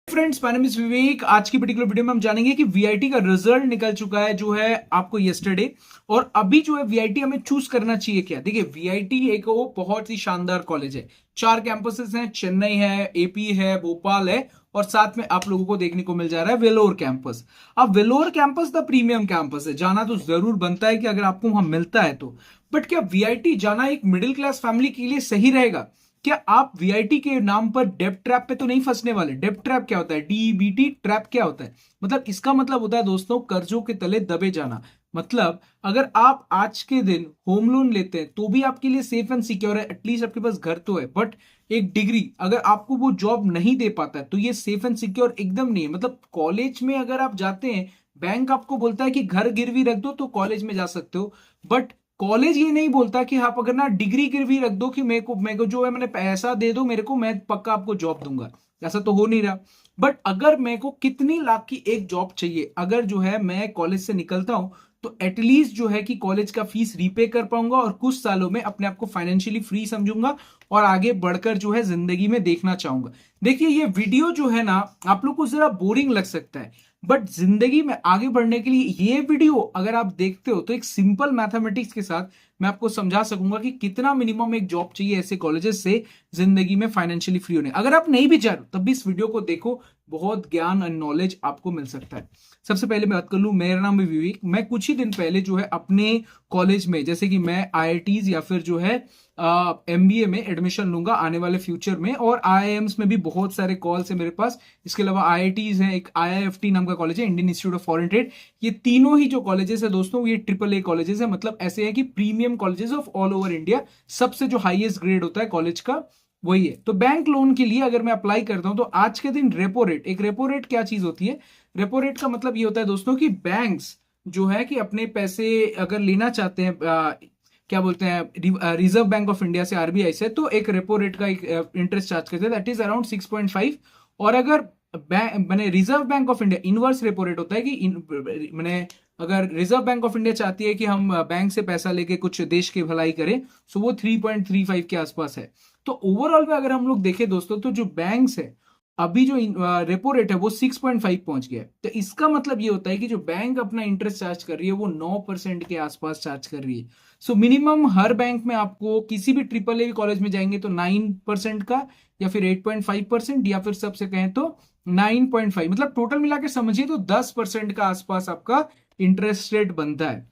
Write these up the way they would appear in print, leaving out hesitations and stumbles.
Friends, my name is विवेक। आज की particular video में हम जानेंगे कि वीआईटी का रिजल्ट निकल चुका है जो है आपको यस्टरडे। और अभी जो है वीआईटी हमें चूज करना चाहिए क्या। देखिए, वीआईटी एक वो बहुत ही शानदार कॉलेज है। 4 कैंपसेस हैं, चेन्नई है, एपी है, भोपाल है, और साथ में आप लोगों को देखने को मिल जा रहा है वेलोर कैंपस। अब Vellore campus the premium campus है, जाना तो जरूर बनता है कि अगर आपको वहां मिलता है तो। बट क्या वीआईटी जाना एक मिडिल क्लास फैमिली के लिए सही रहेगा? क्या आप वीआईटी के नाम पर डेब्ट ट्रैप पे तो नहीं फंसने वाले? डेब्ट ट्रैप क्या होता है? डीबीटी ट्रैप क्या होता है? मतलब इसका मतलब होता है दोस्तों, कर्जों के तले दबे जाना। मतलब अगर आप आज के दिन होम लोन लेते हैं तो भी आपके लिए सेफ एंड सिक्योर है, एटलीस्ट आपके पास घर तो है। बट एक डिग्री अगर आपको वो जॉब नहीं दे पाता है तो ये सेफ एंड सिक्योर एकदम नहीं है। मतलब कॉलेज में अगर आप जाते हैं, बैंक आपको बोलता है कि घर गिरवी रख दो तो कॉलेज में जा सकते हो। बट कॉलेज ये नहीं बोलता कि आप अगर ना डिग्री गिरवी रख दो कि मेरे को जो है मैंने पैसा दे दो मेरे को, मैं पक्का आपको जॉब दूंगा। ऐसा तो हो नहीं रहा। बट अगर मेरे को कितनी लाख की एक जॉब चाहिए, अगर जो है मैं कॉलेज से निकलता हूं तो एटलीस्ट जो है कि कॉलेज का फीस रीपे कर पाऊंगा और कुछ सालों में अपने आप को फाइनेंशियली फ्री समझूंगा और आगे बढ़कर जो है जिंदगी में देखना चाहूंगा। देखिए, ये वीडियो जो है ना आप लोग को जरा बोरिंग लग सकता है, बट जिंदगी में आगे बढ़ने के लिए ये वीडियो अगर आप देखते हो तो एक सिंपल मैथमेटिक्स के साथ मैं आपको समझा सकूंगा कि कितना मिनिमम एक जॉब चाहिए ऐसे कॉलेजेस से जिंदगी में फाइनेंशियली फ्री होने। अगर आप नहीं भी चाह रहे तब भी इस वीडियो को देखो, बहुत ज्ञान और नॉलेज आपको मिल सकता है। सबसे पहले मैं बात कर लूं, मेरा नाम है विवेक। मैं कुछ ही दिन पहले जो है अपने कॉलेज में, जैसे कि मैं आईआईटीज या फिर जो है एमबीए में एडमिशन लूंगा आने वाले फ्यूचर में, और आईआईएम्स में भी बहुत सारे कॉल्स है मेरे पास। इसके अलावा आईआईटीज है, एक आईआईएफटी नाम का कॉलेज है, Indian institute of foreign trade. ये तीनों ही जो कॉलेजेस है दोस्तों, ये ट्रिपल ए कॉलेजेस है। मतलब ऐसे है कि premium colleges of all over India. सबसे जो हाईएस्ट ग्रेड होता है कॉलेज का वही है। तो बैंक लोन के लिए अगर मैं अप्लाई करता हूं तो आज के दिन रेपो रेट, एक रेपो रेट क्या चीज होती है? रेपो रेट का मतलब ये होता है दोस्तों कि बैंक्स जो है कि अपने पैसे अगर लेना चाहते हैं, क्या बोलते हैं, रिजर्व बैंक ऑफ इंडिया से, आरबीआई से, तो एक रेपो रेट का एक इंटरेस्ट चार्ज करते हैं, दैट इज अराउंड 6.5। और अगर मैंने reserve bank of India inverse repo rate होता है कि मैंने अगर रिजर्व बैंक ऑफ इंडिया चाहती है कि हम बैंक से पैसा लेके कुछ देश की भलाई करें, सो वो 3.35 के आसपास है। तो ओवरऑल में अगर हम लोग देखें दोस्तों तो जो बैंक्स है, अभी जो रेपो रेट है वो 6.5 पहुंच गया है। तो इसका मतलब ये होता है कि जो बैंक अपना इंटरेस्ट चार्ज कर रही है वो 9% के आसपास चार्ज कर रही है। सो मिनिमम हर बैंक में आपको किसी भी ट्रिपल ए कॉलेज में जाएंगे तो 9% का, या फिर 8.5%, या फिर सबसे कहें तो 9.5, मतलब टोटल मिला के समझिए तो 10% का आसपास आपका इंटरेस्ट रेट बनता है।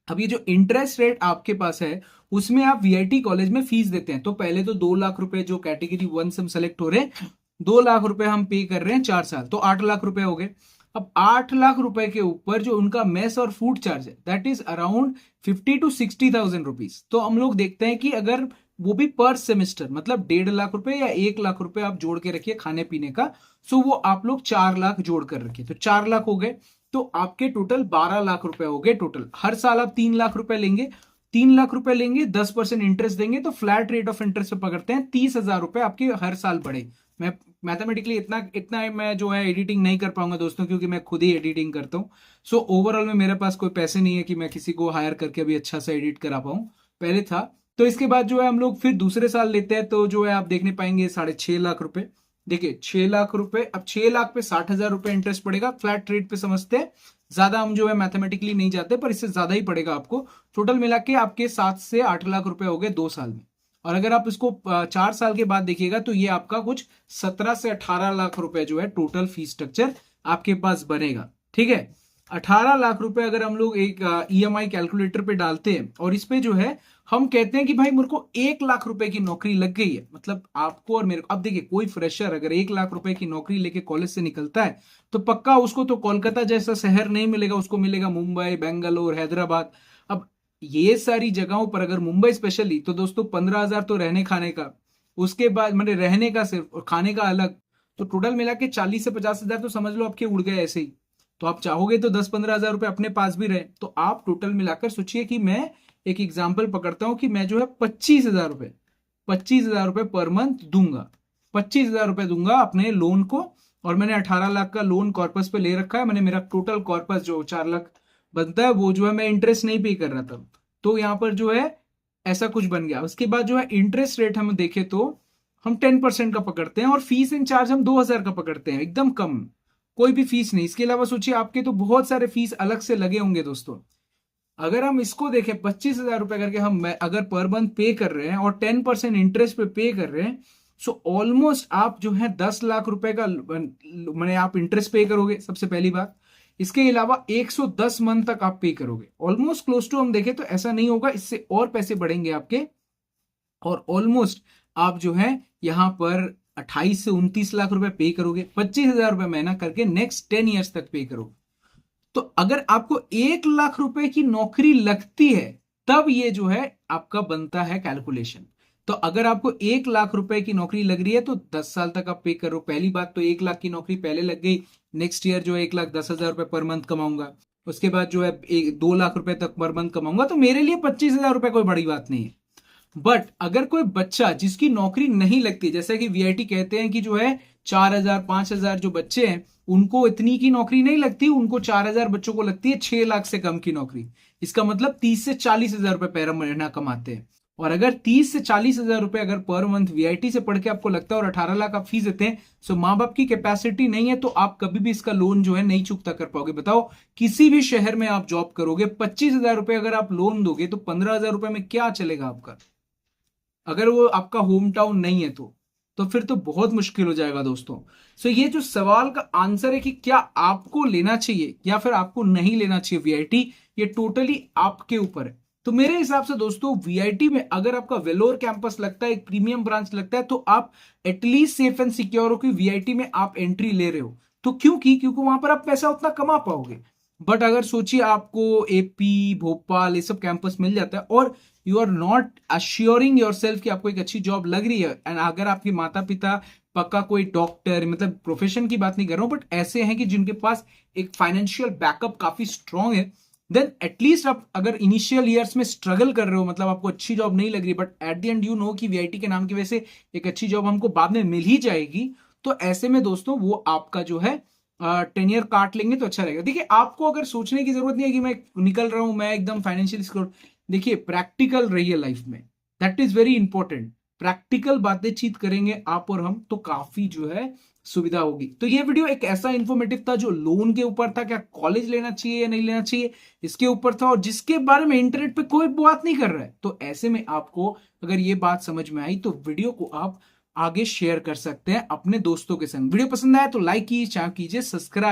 अब ये जो इंटरेस्ट रेट आपके पास है उसमें आप वीआईटी कॉलेज में फीस देते हैं, तो पहले तो 2 लाख रुपए जो कैटेगरी 1 से हम सेलेक्ट हो रहे हैं, 2 लाख रुपए हम पे कर रहे हैं 4 साल, तो 8 लाख रुपए हो गए। अब 8 लाख रुपए के ऊपर जो उनका मेस और फूड चार्ज है, that is around 50 to 60,000 rupees. तो हम लोग देखते हैं कि अगर वो भी पर सेमेस्टर, मतलब 1.5 लाख रुपए या 1 लाख रुपए आप जोड़ के रखिए खाने पीने का, सो वो आप लोग 4 लाख जोड़ कर रखिए, तो 4 लाख हो गए। तो आपके टोटल 12 लाख रुपए हो गए टोटल। हर साल आप 3 लाख रुपए लेंगे, 3 लाख रुपए लेंगे, 10% इंटरेस्ट देंगे, तो फ्लैट रेट ऑफ इंटरेस्ट पे पकड़ते हैं 30,000 रुपए आपके हर साल बढ़े। मैं मैथमेटिकली इतना इतना मैं जो है एडिटिंग नहीं कर पाऊंगा दोस्तों, क्योंकि मैं खुद ही एडिटिंग करता हूँ। सो ओवरऑल में मेरे पास कोई पैसे नहीं है कि मैं किसी को हायर करके अभी अच्छा सा एडिट करा पाऊं, पहले था। तो इसके बाद जो है हम लोग फिर दूसरे साल लेते हैं, तो जो है आप देखने पाएंगे 6.5 लाख रुपए। देखिए, 6 लाख रुपए, अब 6 लाख पे 60,000 रुपए इंटरेस्ट पड़ेगा, फ्लैट रेट पे समझते हैं। ज्यादा हम जो है मैथमेटिकली नहीं जाते, पर इससे ज्यादा ही पड़ेगा आपको। टोटल मिला के आपके 7 से 8 लाख रुपए हो गए 2 साल में। और अगर आप इसको 4 साल के बाद देखिएगा तो ये आपका कुछ 17 से 18 लाख रुपए जो है टोटल फीस स्ट्रक्चर आपके पास बनेगा। ठीक है, 18 लाख रुपए अगर हम लोग एक ईएमआई कैलकुलेटर पे डालते हैं और इस पे जो है हम कहते हैं कि भाई मेरे को 1 लाख रुपए की नौकरी लग गई है, मतलब आपको और मेरे को। अब देखिए, कोई फ्रेशर अगर 1 लाख रुपए की नौकरी लेके कॉलेज से निकलता है तो पक्का उसको तो कोलकाता जैसा शहर नहीं मिलेगा, उसको मिलेगा मुंबई, बेंगलोर, हैदराबाद। अब ये सारी जगहों पर अगर मुंबई स्पेशली, तो दोस्तों 15,000 तो रहने खाने का, उसके बाद मैंने रहने का सिर्फ और खाने का अलग, तो टोटल मिला के 40 से 50 हजार तो समझ लो आपके उड़ गए ऐसे ही। तो आप चाहोगे तो 10-15 हजार रुपए अपने पास भी रहे, तो आप टोटल मिलाकर सोचिए कि मैं एक एग्जाम्पल पकड़ता हूं कि मैं जो है 25,000 रुपए, 25,000 रुपए पर मंथ दूंगा, 25,000 रुपए दूंगा अपने लोन को। और मैंने 18 लाख का लोन कॉर्पस पे ले रखा है, मैंने मेरा टोटल कॉर्पस जो 4 लाख बनता है वो जो है मैं इंटरेस्ट नहीं पे कर रहा था। तो यहाँ पर जो है ऐसा कुछ बन गया। उसके बाद जो है इंटरेस्ट रेट हम देखें तो हम 10% का पकड़ते हैं और फीस एंड चार्ज हम 2,000 का पकड़ते हैं, एकदम कम, कोई भी फीस नहीं। इसके अलावा सोचिए आपके तो बहुत सारे फीस अलग से लगे होंगे दोस्तों। अगर हम इसको देखें 25,000 रुपए करके हम अगर पर मंथ पे कर रहे हैं और 10% इंटरेस्ट पे कर रहे हैं, सो ऑलमोस्ट आप जो है 10 लाख रुपए का मैंने आप इंटरेस्ट पे करोगे सबसे पहली बात। इसके अलावा 110 मंथ तक आप पे करोगे, ऑलमोस्ट क्लोज टू हम देखें तो ऐसा नहीं होगा, इससे और पैसे बढ़ेंगे आपके। और ऑलमोस्ट आप जो है यहां पर 28 से 29 लाख रुपए पे करोगे, 25,000 रुपए महीना करके नेक्स्ट 10 ईयर्स तक पे करोगे। तो अगर आपको 1 लाख रुपए की नौकरी लगती है तब ये जो है आपका बनता है कैलकुलेशन। तो अगर आपको 1 लाख रुपए की नौकरी लग रही है तो 10 साल तक आप पे करो। पहली बात तो 1 लाख की नौकरी पहले लग गई, नेक्स्ट ईयर जो है 1,10,000 रुपए पर मंथ कमाऊंगा, उसके बाद जो है 2 लाख रुपए तक पर मंथ कमाऊंगा, तो मेरे लिए 25,000 रुपए कोई बड़ी बात नहीं है। बट अगर कोई बच्चा जिसकी नौकरी नहीं लगती, जैसे कि वीआईटी कहते हैं कि जो है 4,000 5,000 जो बच्चे हैं उनको इतनी की नौकरी नहीं लगती, उनको 4,000 बच्चों को लगती है 6 लाख से कम की नौकरी। इसका मतलब 30 से 40,000 रुपए पर महीना कमाते हैं। और अगर 30 से 40,000 रुपए अगर पर मंथ वीआईटी से पढ़ के आपको लगता है और 18 लाख आप फीस देते हैं, सो माँ बाप की कैपेसिटी नहीं है तो आप कभी भी इसका लोन जो है नहीं चुकता कर पाओगे। बताओ किसी भी शहर में आप जॉब करोगे, 25,000 रुपए अगर आप लोन दोगे तो 15,000 रुपए में क्या चलेगा आपका, अगर वो आपका होम टाउन नहीं है तो फिर तो बहुत मुश्किल हो जाएगा दोस्तों। सो ये जो सवाल का आंसर है कि क्या आपको लेना चाहिए या फिर आपको नहीं लेना चाहिए वीआईटी, ये टोटली आपके ऊपर है। तो मेरे हिसाब से दोस्तों वीआईटी में अगर आपका वेलोर कैंपस लगता है, एक प्रीमियम ब्रांच लगता है, तो आप एटलीस्ट सेफ एंड सिक्योर हो कि वीआईटी में आप एंट्री ले रहे हो। तो क्योंकि वहां पर आप पैसा उतना कमा पाओगे। बट अगर सोचिए आपको एपी भोपाल ये सब कैंपस मिल जाता है और you are not assuring yourself कि आपको एक अच्छी जॉब लग रही है, एंड अगर आपके माता पिता पक्का कोई डॉक्टर, मतलब प्रोफेशन की बात नहीं कर रहा हूं, बट ऐसे हैं कि जिनके पास एक फाइनेंशियल बैकअप काफी स्ट्रांग है, देन एटलीस्ट आप अगर इनिशियल ईयर्स में स्ट्रगल कर रहे हो, मतलब आपको अच्छी जॉब नहीं लग रही, but at the end you know कि वीआईटी के नाम की वजह से एक अच्छी जॉब हमको बाद में मिल ही जाएगी, तो ऐसे में दोस्तों वो आपका जो है 10 ईयर काट लेंगे तो अच्छा रहेगा। देखिए आपको अगर सोचने की जरूरत नहीं है कि मैं निकल रहा हूं, मैं एकदम फाइनेंशियल सिक्योर। देखिए प्रैक्टिकल रहिए लाइफ में, that is very important. Practical बातचीत करेंगे आप और हम तो काफी जो है सुविधा होगी। तो ये वीडियो एक ऐसा इंफॉर्मेटिव था जो लोन के ऊपर था, क्या कॉलेज लेना चाहिए या नहीं लेना चाहिए इसके ऊपर था, और जिसके बारे में इंटरनेट पे कोई बात नहीं कर रहा है। तो ऐसे में आपको अगर ये बात समझ में आई तो वीडियो को आप आगे शेयर कर सकते हैं अपने दोस्तों के संग। वीडियो पसंद आया तो लाइक कीजिए, चैनल कीजिए सब्सक्राइब।